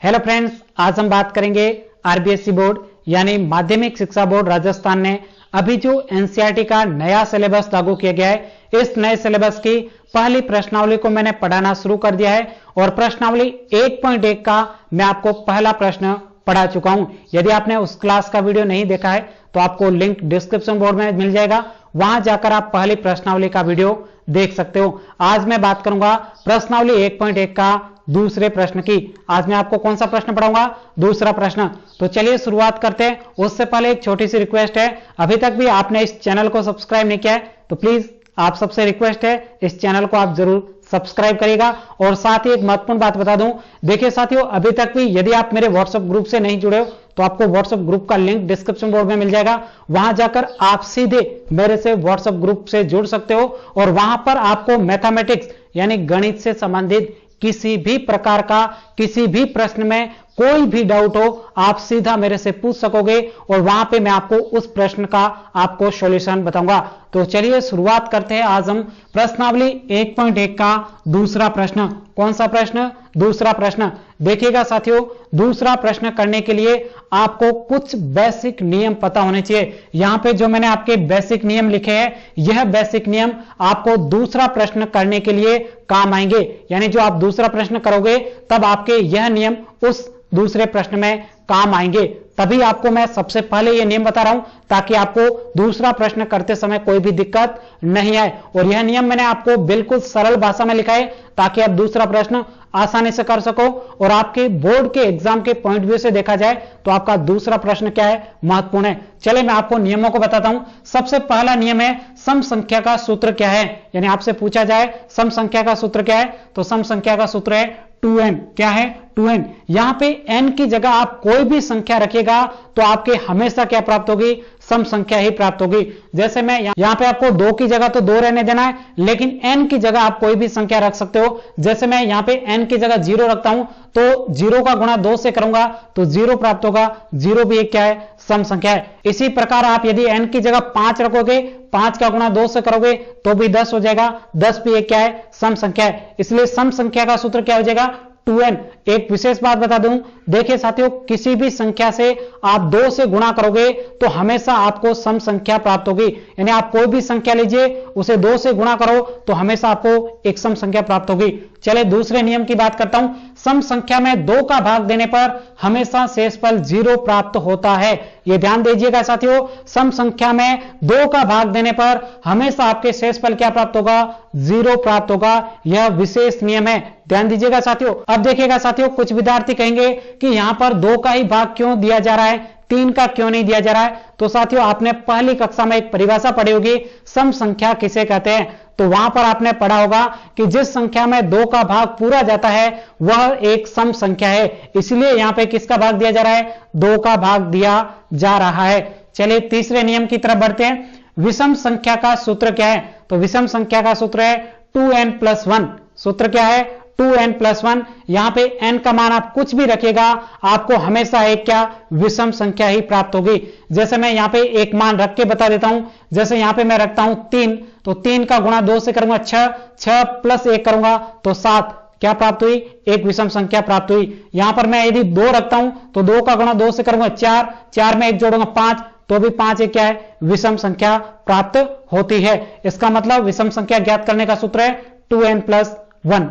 Hello friends, आज हम बात करेंगे आरबीएसई बोर्ड यानी माध्यमिक शिक्षा बोर्ड राजस्थान ने अभी जो एनसीईआरटी का नया सिलेबस लागू किया गया है, इस नए सिलेबस की पहली प्रश्नावली को मैंने पढ़ाना शुरू कर दिया है और प्रश्नावली 1.1 का मैं आपको पहला प्रश्न पढ़ा चुका हूं। यदि आपने उस क्लास का वीडियो नहीं देखा है तो आपको लिंक डिस्क्रिप्शन बोर्ड में मिल जाएगा, वहां जाकर आप पहली प्रश्नावली का वीडियो देख सकते हो। आज मैं बात करूंगा प्रश्नावली 1.1 का दूसरे प्रश्न की। आज मैं आपको कौन सा प्रश्न पढ़ाऊंगा? दूसरा प्रश्न। तो चलिए शुरुआत करते हैं। उससे पहले एक छोटी सी रिक्वेस्ट है, अभी तक भी आपने इस चैनल को सब्सक्राइब नहीं किया है तो प्लीज आप सबसे रिक्वेस्ट है इस चैनल को आप जरूर सब्सक्राइब करिएगा। और साथ ही एक महत्वपूर्ण बात बता दूं, देखिए साथियों, अभी तक भी यदि आप मेरे व्हाट्सएप ग्रुप से नहीं जुड़े हो तो आपको व्हाट्सएप ग्रुप का लिंक डिस्क्रिप्शन बोर्ड में मिल जाएगा, वहां जाकर आप सीधे मेरे से व्हाट्सएप ग्रुप से जुड़ सकते हो और वहां पर आपको मैथमेटिक्स यानी गणित से संबंधित किसी भी प्रकार का किसी भी प्रश्न में कोई भी डाउट हो आप सीधा मेरे से पूछ सकोगे और वहां पे मैं आपको उस प्रश्न का आपको सॉल्यूशन बताऊंगा। तो चलिए शुरुआत करते हैं। आज हम प्रश्नावली 1.1 का दूसरा प्रश्न। कौन सा प्रश्न? दूसरा प्रश्न। देखिएगा साथियों, दूसरा प्रश्न करने के लिए आपको कुछ बेसिक नियम पता होने चाहिए। यहां पे जो मैंने आपके बेसिक नियम लिखे हैं, यह बेसिक नियम आपको दूसरा प्रश्न करने के लिए काम आएंगे। यानी जो आप दूसरा प्रश्न करोगे तब आपके यह नियम उस दूसरे प्रश्न में काम आएंगे। तभी आपको मैं सबसे पहले यह नियम बता रहा हूं ताकि आपको दूसरा प्रश्न करते समय कोई भी दिक्कत नहीं आए। और यह नियम मैंने आपको बिल्कुल सरल भाषा में लिखा है ताकि आप दूसरा प्रश्न आसानी से कर सको और आपके बोर्ड के एग्जाम के पॉइंट व्यू से देखा जाए तो आपका दूसरा प्रश्न क्या है, महत्वपूर्ण है। चले मैं आपको नियमों को बताता हूं। सबसे पहला नियम है सम संख्या का सूत्र क्या है। यानी आपसे पूछा जाए सम संख्या का सूत्र क्या है तो सम संख्या का सूत्र है 2n। क्या है? 2n। यहां पे n की जगह आप कोई भी संख्या रखिएगा तो आपके हमेशा क्या प्राप्त होगी? सम संख्या ही प्राप्त होगी। जैसे मैं यहां पे आपको 2 की जगह तो 2 रहने देना है, लेकिन n की जगह आप कोई भी संख्या रख सकते हो। जैसे मैं यहां पे n की जगह 0 रखता हूं तो 0 का गुणा 2 से करूंगा तो 0 प्राप्त होगा। 0 भी एक क्या है? सम संख्या है। इसी प्रकार आप यदि n की जगह 5 रखोगे, 5 का गुणा 2 से करोगे तो भी 10 हो जाएगा। 10 भी एक क्या है? सम संख्या है। इसलिए सम संख्या का सूत्र क्या हो जाएगा? 2n। एक विशेष बात बता दूं, देखिए साथियों, किसी भी संख्या से आप 2 से गुणा करोगे तो हमेशा आपको सम संख्या प्राप्त होगी। यानी आप कोई भी संख्या लीजिए, उसे 2 से गुणा करो तो हमेशा आपको एक सम संख्या प्राप्त होगी। चले दूसरे नियम की बात करता हूं। सम संख्या में 2 का भाग देने पर हमेशा शेषफल 0 प्राप्त होता है। यह ध्यान दीजिएगा साथियों, सम संख्या में 2 का भाग देने पर हमेशा आपके शेषफल क्या प्राप्त होगा? 0 प्राप्त होगा। यह विशेष नियम है, ध्यान दीजिएगा साथियों। अब देखिएगा साथियों, कुछ विद्यार्थी कहेंगे कि यहां पर 2 का ही भाग क्यों दिया जा रहा है, 3 का क्यों नहीं दिया जा रहा है? तो साथियों, आपने पहली कक्षा में एक परिभाषा पढ़ी होगी, सम संख्या किसे कहते हैं। तो वहां पर आपने पढ़ा होगा कि जिस संख्या में 2 का भाग पूरा जाता है वह एक सम संख्या है। इसलिए यहां पे किसका भाग दिया जा रहा है? 2 का भाग दिया जा रहा है। चलिए तीसरे नियम की तरफ बढ़ते हैं। विषम संख्या का सूत्र क्या है? तो विषम संख्या का सूत्र है 2n+1। सूत्र क्या है? 2n+1। यहां पे n का मान आप कुछ भी रखिएगा आपको हमेशा एक क्या? विषम संख्या ही प्राप्त होगी। जैसे मैं यहां पे एक मान रख के बता देता हूं। जैसे यहां पे मैं रखता हूं 3, तो 3 का गुणा 2 से करूंगा 6, 6 + 1 करूंगा तो 7। क्या प्राप्त हुई? एक विषम संख्या प्राप्त हुई। यहां पर मैं यदि 2 रखता हूं तो 2 का गुणा 2 से करूंगा 4, 4 में 1 जोड़ूंगा 5, तो भी 5 एक क्या है? विषम संख्या प्राप्त होती है। इसका मतलब विषम संख्या ज्ञात करने का सूत्र है 2n+1।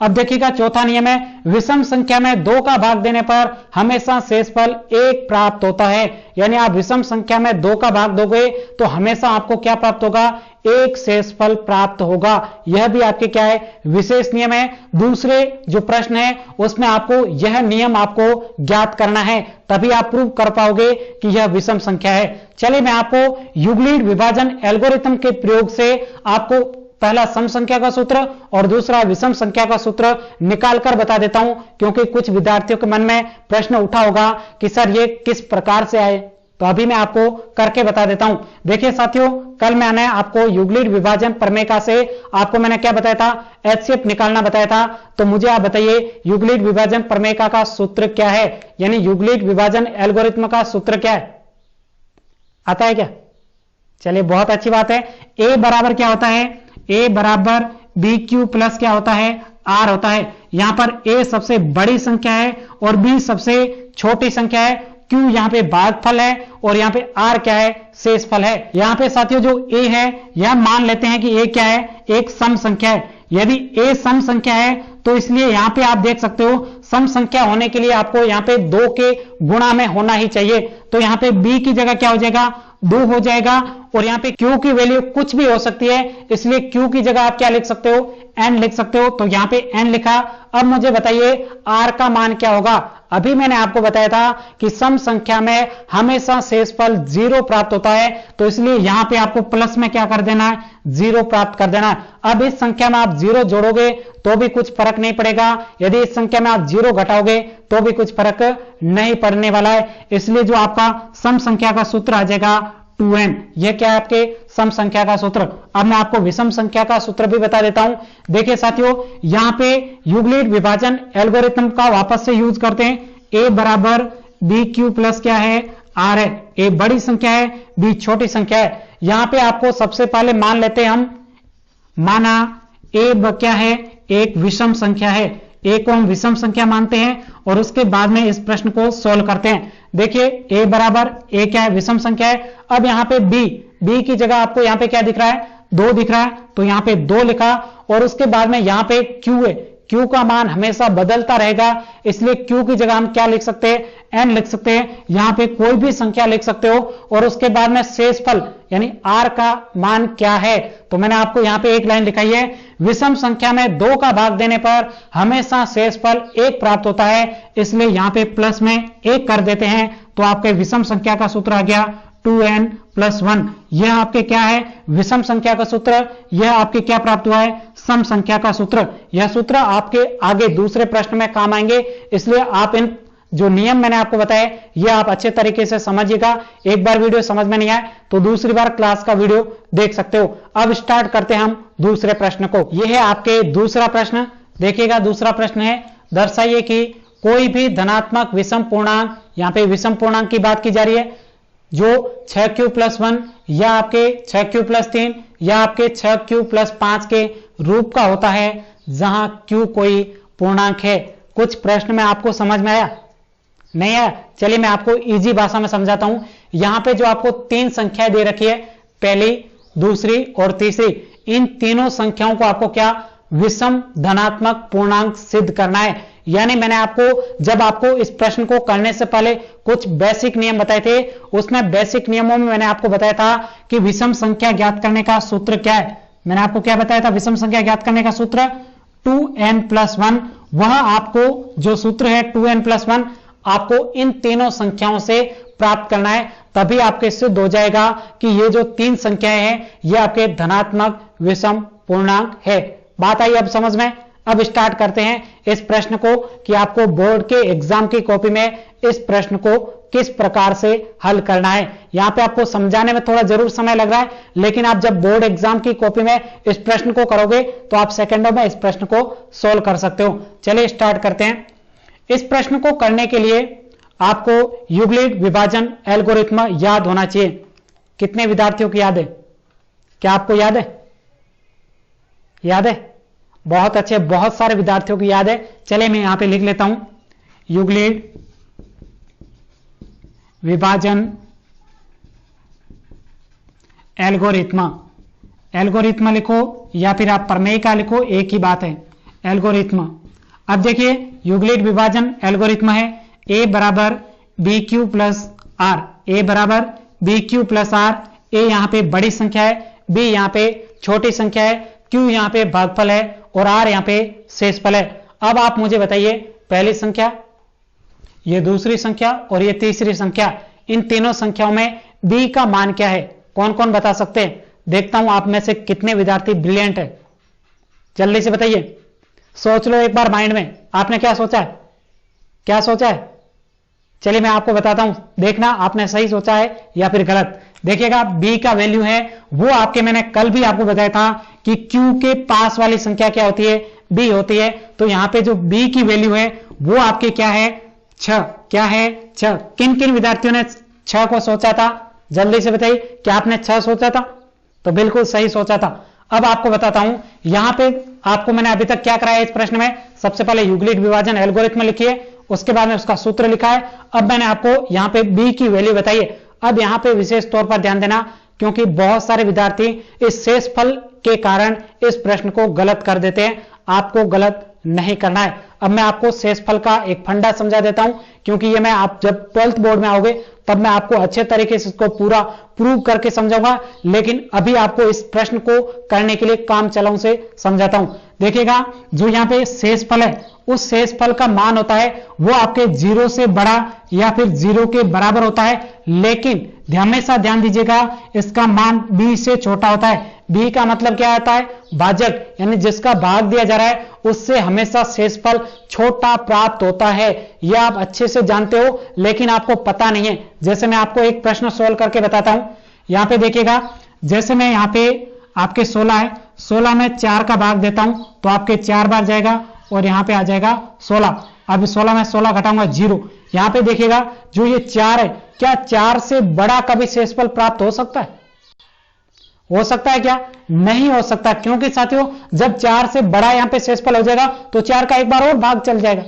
अब देखिएगा चौथा नियम है, विषम संख्या में 2 का भाग देने पर हमेशा शेषफल 1 प्राप्त होता है। यानी आप विषम संख्या में 2 का भाग दोगे तो हमेशा आपको क्या प्राप्त होगा? 1 शेषफल प्राप्त होगा। यह भी आपके क्या है? विशेष नियम है। दूसरे जो प्रश्न है उसमें आपको यह नियम आपको ज्ञात करना है, तभी आप प्रूव कर पाओगे कि यह विषम संख्या है। चलिए मैं आपको यूक्लिड विभाजन एल्गोरिथम के प्रयोग से आपको पहला सम संख्या का सूत्र और दूसरा विषम संख्या का सूत्र निकालकर बता देता हूं, क्योंकि कुछ विद्यार्थियों के मन में प्रश्न उठा होगा कि सर ये किस प्रकार से आए। तो अभी मैं आपको करके बता देता हूं। देखिए साथियों, कल मैंने आपको यूक्लिड विभाजन प्रमेय से आपको मैंने क्या बताया था? एचसीएफ निकालना बताया था। तो मुझे आप बताइए यूक्लिड विभाजन प्रमेय का सूत्र क्या है? यानी यूक्लिड विभाजन एल्गोरिथम का सूत्र क्या है? आता है क्या? चलिए बहुत अच्छी बात है। ए बराबर क्या होता है? ए बराबर BQ प्लस क्या होता है? आर होता है। यहां पर ए सबसे बड़ी संख्या है और बी सबसे छोटी संख्या है, क्यू यहां पे भागफल है और यहां पे आर क्या है, शेषफल है। यहां पे साथियों जो ए है यह मान लेते हैं कि ए क्या है, एक सम संख्या है। यदि ए सम संख्या है तो इसलिए यहां पे आप देख सकते हो सम संख्या होने के लिए आपको यहां पे 2 के गुणा में होना ही चाहिए। तो यहां पे बी की जगह क्या हो जाएगा, 2 हो जाएगा और यहां पे क्यू की वैल्यू कुछ भी हो सकती है, इसलिए क्यू की जगह आप क्या लिख सकते हो, एन लिख सकते हो। तो यहां पे एन लिखा। अब मुझे बताइए आर का मान क्या होगा। अभी मैंने आपको बताया था कि सम संख्या में हमेशा शेषफल 0 प्राप्त होता है, तो इसलिए यहां पे आपको प्लस में क्या कर देना है, 0 प्राप्त कर देना है। अब इस संख्या में आप 0 जोड़ोगे तो भी कुछ फर्क नहीं पड़ेगा, यदि इस संख्या में आप 0 घटाओगे तो भी कुछ फर्क नहीं पड़ने वाला है। इसलिए जो आपका सम संख्या का सूत्र आ जाएगा 2n, यह क्या है आपके सम संख्या का सूत्र। अब मैं आपको विषम संख्या का सूत्र भी बता देता हूं। देखिए साथियों यहां पे यूक्लिड विभाजन एल्गोरिथम का वापस से यूज करते हैं। a बराबर बी क्यू प्लस क्या है, आर है। a बड़ी संख्या है, b छोटी संख्या है। यहां पे आपको सबसे पहले मान लेते हैं हम, माना a क्या है, एक विषम संख्या है। a को हम विषम संख्या मानते हैं और उसके बाद में इस प्रश्न को सोल्व करते हैं। देखिए a बराबर a क्या है, विषम संख्या है। अब यहां पे b की जगह आपको यहां पे क्या दिख रहा है, 2 दिख रहा है, तो यहां पे 2 लिखा और उसके बाद में यहां पे q है। q का मान हमेशा बदलता रहेगा, इसलिए q की जगह हम क्या लिख सकते हैं, n लिख सकते हैं। यहां पे कोई भी संख्या लिख सकते हो और उसके बाद में शेषफल यानी r का मान क्या है। तो मैंने आपको यहां पे एक लाइन लिखाई है, विषम संख्या में 2 का भाग देने पर हमेशा शेषफल 1 प्राप्त होता है, इसलिए यहां पे प्लस में 1 कर देते हैं। तो आपके विषम संख्या का सूत्र आ गया 2n + 1। यह आपके क्या है, विषम संख्या का सूत्र। यह आपके क्या प्राप्त हुआ है, सम संख्या का सूत्र। यह सूत्र आपके आगे दूसरे प्रश्न में काम आएंगे, इसलिए आप इन जो नियम मैंने आपको बताया यह आप अच्छे तरीके से समझिएगा। एक बार वीडियो समझ में नहीं आए तो दूसरी बार क्लास का वीडियो देख सकते हो। अब स्टार्ट करते हैं हम दूसरे प्रश्न को। यह है आपके दूसरा प्रश्न। देखिएगा दूसरा प्रश्न है, दर्शाइए कि कोई भी धनात्मक विषम पूर्णांक, यहां पे विषम पूर्णांक की बात की जा रही है, जो 6q + 1 या आपके 6q + 3 या आपके 6q + 5 के रूप का होता है, जहां q कोई पूर्णांक है। कुछ प्रश्न में आपको समझ में आया, नहीं आया? चलिए मैं आपको इजी भाषा में समझाता हूं। यहां पे जो आपको 3 संख्याएं दे रखी है, पहली, दूसरी और तीसरी, इन तीनों संख्याओं को आपको क्या, विषम धनात्मक पूर्णांक सिद्ध करना है। यानी मैंने आपको जब आपको इस प्रश्न को करने से पहले कुछ बेसिक नियम बताए थे, उसमें बेसिक नियमों में मैंने आपको बताया था कि विषम संख्या ज्ञात करने का सूत्र क्या है। मैंने आपको क्या बताया था, विषम संख्या ज्ञात करने का सूत्र 2n + 1। वह आपको जो सूत्र है 2n + 1 आपको इन तीनों संख्याओं से प्राप्त करना है, तभी आपके सिद्ध हो जाएगा कि ये जो 3 संख्याएं हैं ये आपके धनात्मक विषम पूर्णांक है। बात आई अब समझ में। अब स्टार्ट करते हैं इस प्रश्न को कि आपको बोर्ड के एग्जाम की कॉपी में इस प्रश्न को किस प्रकार से हल करना है। यहां पे आपको समझाने में थोड़ा जरूर समय लग रहा है, लेकिन आप जब बोर्ड एग्जाम की कॉपी में इस प्रश्न को करोगे तो आप सेकंडों में इस प्रश्न को सोल्व कर सकते हो। चलिए स्टार्ट करते हैं। इस प्रश्न को करने के लिए आपको यूक्लिड विभाजन एल्गोरिथम याद होना चाहिए। कितने विद्यार्थियों को याद है? क्या आपको याद है? याद है? बहुत अच्छे, बहुत सारे विद्यार्थियों को याद है। चलिए मैं यहां पे लिख लेता हूं, यूक्लिड विभाजन एल्गोरिथम। एल्गोरिथम लिखो या फिर आप प्रमेय का लिखो, एक ही बात है, एल्गोरिथम। अब देखिए यूक्लिड विभाजन एल्गोरिथम है, a बराबर bq + r, a बराबर bq + r। a यहां पे बड़ी संख्या है, b यहां पे छोटी संख्या है, q यहां पे भागफल है और r यहां पे शेषफल है। अब आप मुझे बताइए, पहली संख्या, ये दूसरी संख्या और ये तीसरी संख्या, इन तीनों संख्याओं में b का मान क्या है? कौन कौन बता सकते हैं? देखता हूं आप में से कितने विद्यार्थी ब्रिलियंट है, जल्दी से बताइए। सोच लो एक बार माइंड में, आपने क्या सोचा है? क्या सोचा है? चलिए मैं आपको बताता हूं, देखना आपने सही सोचा है या फिर गलत। देखिएगा b का वैल्यू है वो आपके, मैंने कल भी आपको बताया था कि q के पास वाली संख्या क्या होती है? b होती है। तो यहां पे जो b की वैल्यू है वो आपके क्या है? 6। क्या है? 6। किन किन विद्यार्थियों ने 6 को सोचा था? जल्दी से बताइए, क्या आपने 6 सोचा था? तो बिल्कुल सही सोचा था। अब आपको बताता हूं, यहां पे आपको मैंने अभी तक क्या कराया इस प्रश्न में, सबसे पहले यूक्लिड विभाजन एल्गोरिथम लिखिए, उसके बाद में उसका सूत्र लिखा है। अब मैंने आपको यहां पे b की वैल्यू बताई है। अब यहां पे विशेष तौर पर ध्यान देना, क्योंकि बहुत सारे विद्यार्थी इस शेषफल के कारण इस प्रश्न को गलत कर देते हैं। आपको गलत नहीं करना है। अब मैं आपको शेषफल का एक फंडा समझा देता हूं, क्योंकि ये मैं आप जब 12th बोर्ड में आओगे तब मैं आपको अच्छे तरीके से इसको पूरा प्रूव करके समझाऊंगा, लेकिन अभी आपको इस प्रश्न को करने के लिए काम चलाऊ से समझाता हूं। देखिएगा, जो यहां पे शेषफल है, उस शेषफल का मान होता है वो आपके 0 से बड़ा या फिर 0 के बराबर होता है, लेकिन हमेशा ध्यान दीजिएगा इसका मान b से छोटा होता है। b का मतलब क्या आता है, भाजक, यानी जिसका भाग दिया जा रहा है उससे हमेशा शेषफल छोटा प्राप्त होता है। यह आप अच्छे से जानते हो, लेकिन आपको पता नहीं है। जैसे मैं आपको एक प्रश्न सोल्व करके बताता हूं। यहां पे देखिएगा, जैसे मैं यहां पे आपके 16 है, 16 में 4 का भाग देता हूं तो आपके 4 बार जाएगा और यहां पे आ जाएगा 16। अब 16 में 16 घटाऊंगा 0। यहां पे देखिएगा जो ये 4 है, क्या 4 से बड़ा कभी शेषफल प्राप्त हो सकता है? हो सकता है क्या? नहीं हो सकता, क्योंकि साथियों जब 4 से बड़ा यहां पे शेषफल हो जाएगा तो 4 का एक बार और भाग चल जाएगा,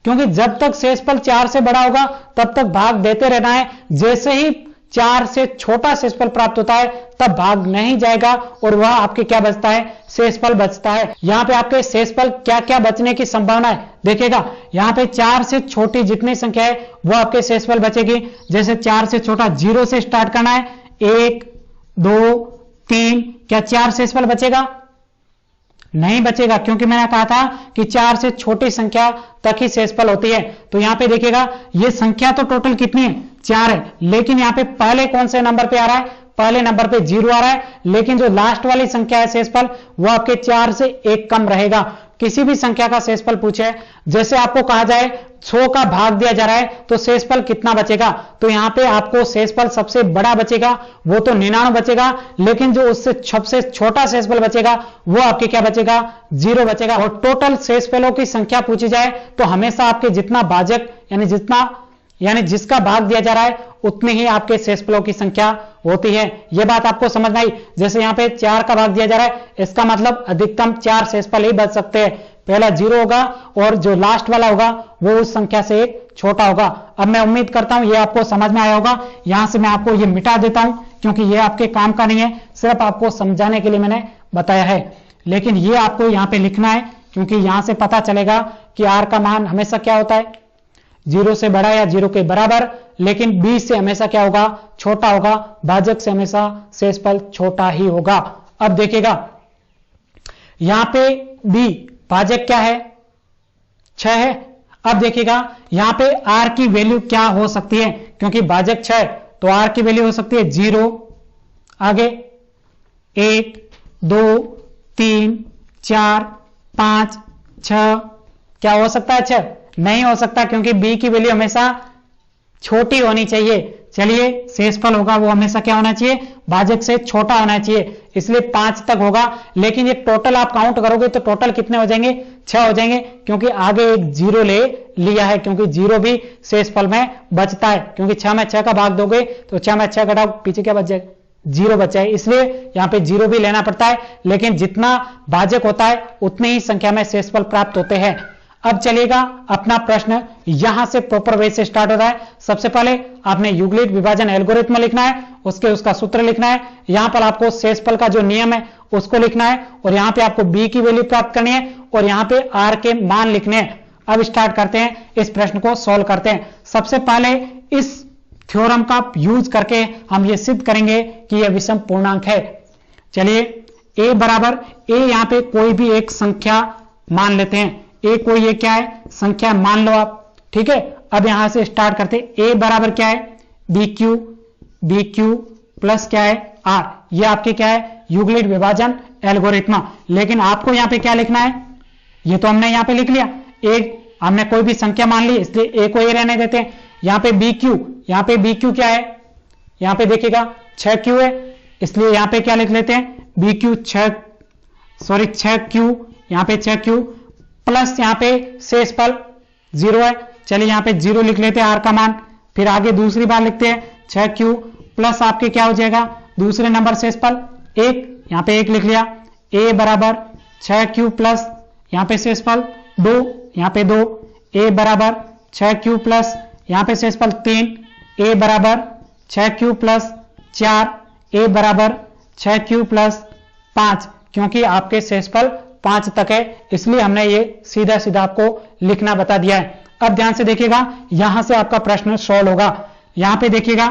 क्योंकि जब तक शेषफल 4 से बड़ा होगा तब तक भाग देते रहना है। जैसे ही 4 से छोटा शेषफल प्राप्त होता है तब भाग नहीं जाएगा और वह आपके क्या बचता है, शेषफल बचता है। यहां पे आपके शेषफल क्या क्या बचने की संभावना है, देखिएगा यहां पे 4 से छोटी जितनी संख्या है वो आपके शेषफल बचेगी। जैसे 4 से छोटा 0 से स्टार्ट करना है, 1 2 3, क्या 4 शेषफल बचेगा? नहीं बचेगा, क्योंकि मैंने कहा था कि 4 से छोटी संख्या तक ही शेषफल होती है। तो यहां पे देखिएगा ये संख्या तो टोटल कितनी है, 4 है, लेकिन यहां पे पहले कौन से नंबर पे आ रहा है, पहले नंबर पे 0 आ रहा है, लेकिन जो लास्ट वाली संख्या है शेषफल वो आपके 4 से 1 कम रहेगा। किसी भी संख्या का शेषफल पूछे, जैसे आपको कहा जाए 100 का भाग दिया जा रहा है तो शेषफल कितना बचेगा, तो यहां पे आपको शेषफल सबसे बड़ा बचेगा वो तो 99 बचेगा, लेकिन जो उससे सबसे छोटा शेषफल बचेगा वो आपके क्या बचेगा, 0 बचेगा। और टोटल शेषफलों की संख्या पूछी जाए तो हमेशा आपके जितना भाजक यानी जिसका भाग दिया जा रहा है उतने ही आपके शेषफलों की संख्या होती है। यह बात आपको समझ में आई। जैसे यहां पे 4 का भाग दिया जा रहा है, इसका मतलब अधिकतम 4 शेषफल ही बच सकते हैं। पहला 0 होगा और जो लास्ट वाला होगा वो उस संख्या से एक छोटा होगा। अब मैं उम्मीद करता हूं ये आपको समझ में आया होगा। यहां से मैं आपको ये मिटा देता हूं, क्योंकि ये आपके काम का नहीं है, सिर्फ आपको समझाने के लिए मैंने बताया है। लेकिन ये आपको यहां पे लिखना है, क्योंकि यहां से पता चलेगा कि r का मान हमेशा क्या होता है, 0 से बड़ा या 0 के बराबर, लेकिन b से हमेशा क्या होगा, छोटा होगा। भाजक से हमेशा शेषफल छोटा ही होगा। अब देखिएगा यहां पे b भाजक क्या है, 6 है। अब देखिएगा यहां पे r की वैल्यू क्या हो सकती है, क्योंकि भाजक 6 है तो r की वैल्यू हो सकती है 0, आगे 1 2 3 4 5 6, क्या हो सकता है 6? नहीं हो सकता, क्योंकि b की वैल्यू हमेशा छोटी होनी चाहिए। चलिए शेषफल होगा वो हमेशा क्या होना चाहिए, भाजक से छोटा होना चाहिए, इसलिए 5 तक होगा। लेकिन ये टोटल आप काउंट करोगे तो टोटल कितने हो जाएंगे, 6 हो जाएंगे, क्योंकि आगे एक 0 ले लिया है, क्योंकि 0 भी शेषफल में बचता है। क्योंकि 6 में 6 का भाग दोगे तो 6 में 6 घटाओ, पीछे क्या बच जाएगा, 0 बचा है, इसलिए यहां पे 0 भी लेना पड़ता है। लेकिन जितना भाजक होता है उतनी ही संख्या में शेषफल प्राप्त होते हैं। अब चलिएगा अपना प्रश्न यहां से प्रॉपर वे से स्टार्ट हो रहा है। सबसे पहले आपने यूक्लिड विभाजन एल्गोरिथम लिखना है, उसका सूत्र लिखना है। यहां पर आपको शेषफल का जो नियम है उसको लिखना है, और यहां पे आपको b की वैल्यू प्राप्त करनी है, और यहां पे r के मान लिखने हैं। अब स्टार्ट करते हैं, इस प्रश्न को सॉल्व करते हैं। सबसे पहले इस थ्योरम का यूज करके हम ये सिद्ध करेंगे कि यह विषम पूर्णांक है। चलिए a बराबर a, यहां पे कोई भी एक संख्या मान लेते हैं। a कोई एक क्या है, संख्या मान लो आप, ठीक है। अब यहां से स्टार्ट करते हैं। a बराबर क्या है, बी क्यू प्लस क्या है, r। ये आपके क्या है, यूक्लिड विभाजन एल्गोरिथम। लेकिन आपको यहां पे क्या लिखना है, ये तो हमने यहां पे लिख लिया, एक हमने कोई भी संख्या मान ली, इसलिए a को a रहने देते हैं। यहां पे बी क्यू क्या है, यहां पे देखिएगा 6q है, इसलिए यहां पे क्या लिख लेते हैं, बी क्यू 6q, यहां पे 6q प्लस यहां पे शेषफल 0 है। चलिए यहां पे 0 लिख लेते हैं r का मान। फिर आगे दूसरी बार लिखते हैं 6q प्लस आपके क्या हो जाएगा, दूसरे नंबर शेषफल 1, यहां पे 1 लिख लिया। a बराबर 6q प्लस यहाँ पे शेषफल 2, यहाँ पे 2, a बराबर 6q प्लस यहाँ पे शेषफल 3, a बराबर 6q प्लस 4, a बराबर 6q प्लस 5, क्योंकि आपके शेषफल 5 तक है इसलिए हमने ये सीधा सीधा आपको लिखना बता दिया है। अब ध्यान से देखिएगा, यहां से आपका प्रश्न सॉल्व होगा। यहां पे देखिएगा,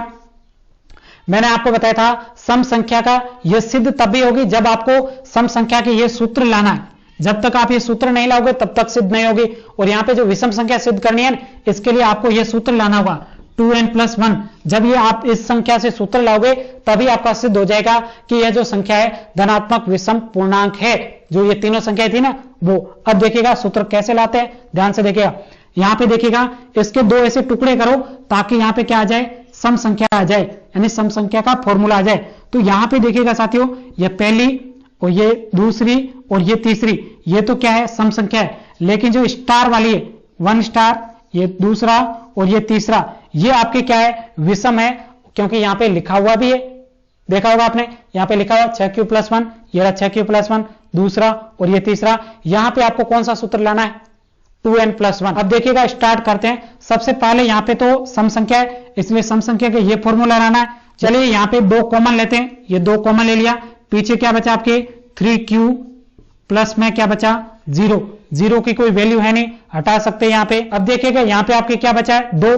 मैंने आपको बताया था सम संख्या का यह सिद्ध तभी होगी जब आपको सम संख्या के ये सूत्र लाना है। जब तक आप ये सूत्र नहीं लाओगे तब तक सिद्ध नहीं होगी। और यहां पे जो विषम संख्या सिद्ध करनी है इसके लिए आपको ये सूत्र लाना होगा 2n+1। जब ये आप इस संख्या से सूत्र लाओगे तभी आपका सिद्ध हो जाएगा कि यह जो संख्या है धनात्मक विषम पूर्णांक है। जो ये तीनों संख्याएं थी ना वो। अब देखिएगा सूत्र कैसे लाते हैं, ध्यान से देखिएगा। यहां पे देखिएगा इसके दो ऐसे टुकड़े करो ताकि यहां पे क्या आ जाए, सम संख्या आ जाए, यानी सम संख्या का फॉर्मूला आ जाए। तो यहां पे देखिएगा साथियों, ये पहली और ये दूसरी और ये तीसरी, ये तो क्या है, सम संख्या है। लेकिन जो स्टार वाली है 1 स्टार, ये दूसरा और ये तीसरा, ये आपके क्या है, विषम है। क्योंकि यहां पे लिखा हुआ भी है, देखा होगा आपने, यहां पे लिखा हुआ 6q+1, ये रहा 6q+1 दूसरा और ये तीसरा। यहां पे आपको कौन सा सूत्र लाना है, 2n+1। अब देखिएगा स्टार्ट करते हैं। सबसे पहले यहां पे तो सम संख्या है इसलिए सम संख्या के ये फॉर्मूला लाना है। चलिए यहां पे 2 कॉमन लेते हैं, ये 2 कॉमन ले लिया। पीछे क्या बचा आपके 3q प्लस में क्या बचा 0, 0 की कोई वैल्यू है नहीं, हटा सकते हैं यहां पे। अब देखिएगा यहां पे आपके क्या बचा है 2,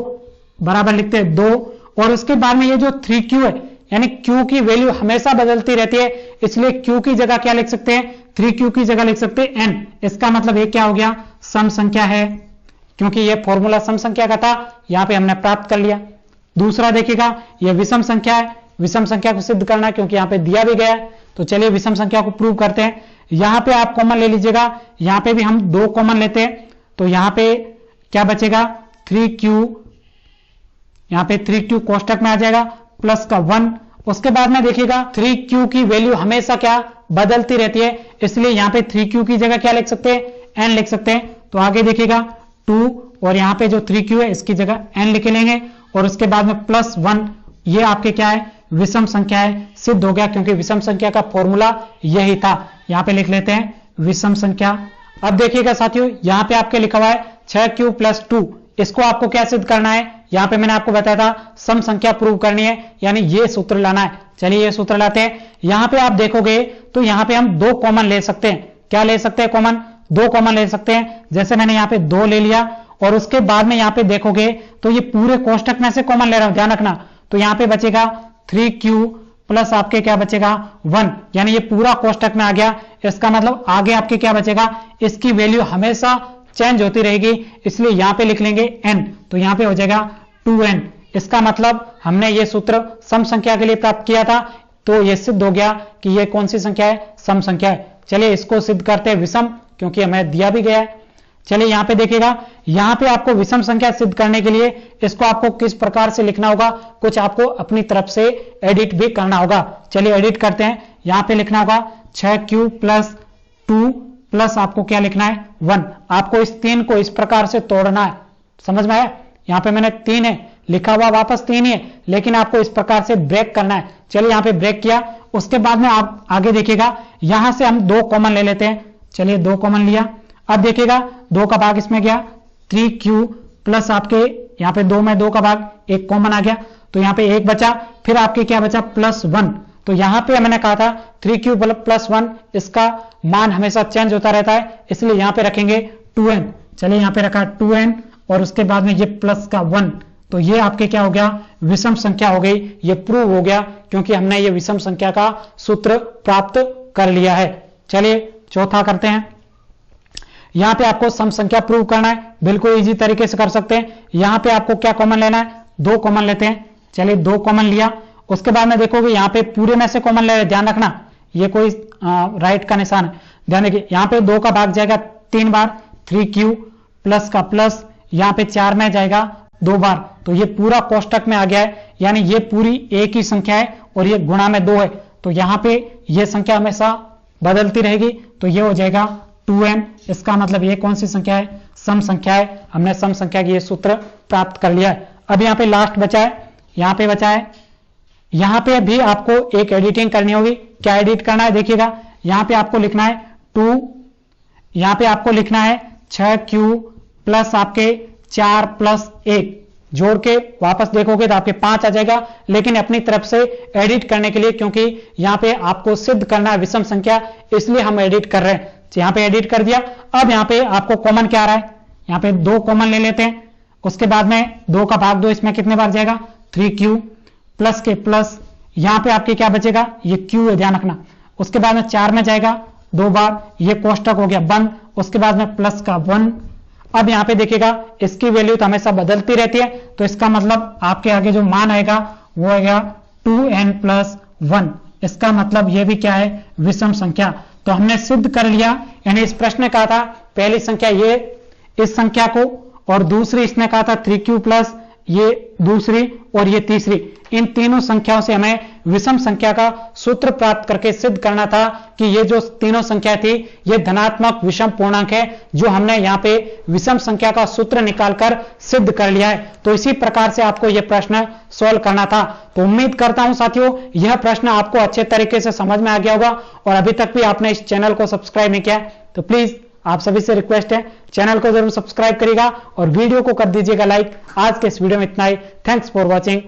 बराबर लिखते हैं 2। और उसके बाद में ये जो 3q है, यानी q की वैल्यू हमेशा बदलती रहती है इसलिए q की जगह क्या लिख सकते हैं, 3q की जगह लिख सकते हैं n। इसका मतलब ये क्या हो गया, सम संख्या है। क्योंकि ये फॉर्मूला सम संख्या का था, यहां पे हमने प्राप्त कर लिया। दूसरा देखिएगा ये विषम संख्या है, विषम संख्या को सिद्ध करना है क्योंकि यहां पे दिया भी गया है। तो चलिए विषम संख्या को प्रूव करते हैं। यहां पे आप कॉमन ले लीजिएगा, यहां पे भी हम 2 कॉमन लेते हैं। तो यहां पे क्या बचेगा 3q, यहां पे 3q कोष्टक में आ जाएगा प्लस का 1। उसके बाद में देखिएगा 3q की वैल्यू हमेशा क्या बदलती रहती है इसलिए यहां पे 3q की जगह क्या लिख सकते हैं, n लिख सकते हैं। तो आगे देखिएगा 2 और यहां पे जो 3q है इसकी जगह n लिख लेंगे और उसके बाद में प्लस 1। ये आपके क्या है, विषम संख्या है, सिद्ध हो गया क्योंकि विषम संख्या का फॉर्मूला यही था। यहां पे लिख लेते हैं विषम संख्या। अब देखिएगा साथियों, यहां पे आपके लिखा हुआ है 6q+2, इसको आपको क्या सिद्ध करना है, यहां पे मैंने आपको बताया था सम संख्या प्रूव करनी है, यानी ये सूत्र लाना है। चलिए ये सूत्र लाते हैं। यहां पे आप देखोगे तो यहां पे हम 2 कॉमन ले सकते हैं। क्या ले सकते हैं, कॉमन 2 कॉमन ले सकते हैं। जैसे मैंने यहां पे 2 ले लिया और उसके बाद में यहां पे देखोगे तो ये पूरे कोष्टक में से कॉमन ले रहा हूं, ध्यान रखना। तो यहां पे बचेगा 3q प्लस आपके क्या बचेगा 1, यानी ये पूरा कोष्टक में आ गया। इसका मतलब आगे आपके क्या बचेगा, इसकी वैल्यू हमेशा चेंज होती रहेगी इसलिए यहां पे लिख लेंगे n। तो यहां पे हो जाएगा 2n। इसका मतलब हमने ये सूत्र सम संख्या के लिए प्राप्त किया था। तो ये सिद्ध हो गया कि ये कौन सी संख्या है, सम संख्या है। चलिए इसको सिद्ध करते हैं विषम, क्योंकि हमें दिया भी गया है। चलिए यहां पे देखिएगा, यहां पे आपको विषम संख्या सिद्ध करने के लिए इसको आपको किस प्रकार से लिखना होगा, कुछ आपको अपनी तरफ से एडिट भी करना होगा। चलिए एडिट करते हैं। यहां पे लिखना होगा 6q+2 प्लस आपको क्या लिखना है 1। आपको इस 3 को इस प्रकार से तोड़ना है, समझ में आया। यहां पे मैंने 3 है लिखा हुआ, वापस 3 ही है, लेकिन आपको इस प्रकार से ब्रेक करना है। चलिए यहां पे ब्रेक किया। उसके बाद में आप आगे देखिएगा, यहां से हम 2 कॉमन ले लेते हैं। चलिए 2 कॉमन लिया। अब देखिएगा 2 का भाग इसमें गया, 3q प्लस आपके यहां पे 2 में 2 का भाग 1 कॉमन आ गया। तो यहां पे 1 बचा, फिर आपके क्या बचा +1। तो यहां पे मैंने कहा था 3q + 1, इसका मान हमेशा चेंज होता रहता है इसलिए यहां पे रखेंगे 2n। चलिए यहां पे रखा 2n और उसके बाद में ये प्लस का 1। तो ये आपके क्या हो गया, विषम संख्या हो गई। ये प्रूव हो गया क्योंकि हमने ये विषम संख्या का सूत्र प्राप्त कर लिया है। चलिए चौथा करते हैं। यहां पे आपको सम संख्या प्रूव करना है, बिल्कुल इजी तरीके से कर सकते हैं। यहां पे आपको क्या कॉमन लेना है, 2 कॉमन लेते हैं। चलिए 2 कॉमन लिया। उसके बाद में देखोगे यहां पे पूरे में से कॉमन ले रहे, ध्यान रखना ये कोई राइट का निशान है, ध्यान रखिए। यहां पे 2 का भाग जाएगा 3 बार, 3q प्लस का प्लस, यहां पे 4 में जाएगा 2 बार। तो ये पूरा कोष्टक में आ गया है, यानी ये पूरी एक ही संख्या है और ये गुणा में 2 है। तो यहां पे ये संख्या हमेशा बदलती रहेगी। तो ये हो जाएगा 2n। इसका मतलब ये कौन सी संख्या है, सम संख्या है। हमने सम संख्या की ये सूत्र प्राप्त कर लिया है। अब यहां पे लास्ट बचा है, यहां पे बचा है, यहां पे भी आपको एक एडिटिंग करनी होगी। क्या एडिट करना है देखिएगा, यहां पे आपको लिखना है 2 यहां पे आपको लिखना है 6q प्लस आपके 4 प्लस 1 जोड़ के वापस देखोगे तो आपके 5 आ जाएगा, लेकिन अपनी तरफ से एडिट करने के लिए, क्योंकि यहां पे आपको सिद्ध करना है विषम संख्या, इसलिए हम एडिट कर रहे हैं। यहां पे एडिट कर दिया। अब यहां पे आपको कॉमन क्या आ रहा है, यहां पे 2 कॉमन ले लेते हैं। उसके बाद में 2 का भाग 2 इसमें कितने बार जाएगा, 3q प्लस के प्लस, यहां पे आपके क्या बचेगा, ये q है, ध्यान रखना। उसके बाद में 4 में जाएगा 2 बार, ये कोष्टक हो गया बंद। उसके बाद में प्लस का 1। अब यहां पे देखिएगा इसकी वैल्यू तो हमेशा बदलती रहती है, तो इसका मतलब आपके आगे जो मान आएगा वो आएगा 2n प्लस 1। इसका मतलब ये भी क्या है, विषम संख्या। तो हमने सिद्ध कर लिया, यानी इस प्रश्न में कहा था पहली संख्या ये इस संख्या को, और दूसरी इसने कहा था 3q प्लस ये दूसरी और ये तीसरी, इन तीनों संख्याओं से हमें विषम संख्या का सूत्र प्राप्त करके सिद्ध करना था कि ये जो तीनों संख्या थी ये धनात्मक विषम पूर्णांक है, जो हमने यहां पे विषम संख्या का सूत्र निकालकर सिद्ध कर लिया है। तो इसी प्रकार से आपको यह प्रश्न सॉल्व करना था। तो उम्मीद करता हूं साथियों यह प्रश्न आपको अच्छे तरीके से समझ में आ गया होगा, और अभी तक भी आपने इस चैनल को सब्सक्राइब नहीं किया तो प्लीज आप सभी से रिक्वेस्ट है चैनल को जरूर सब्सक्राइब करिएगा और वीडियो को कर दीजिएगा लाइक। आज के इस वीडियो में इतना ही। Thanks for watching.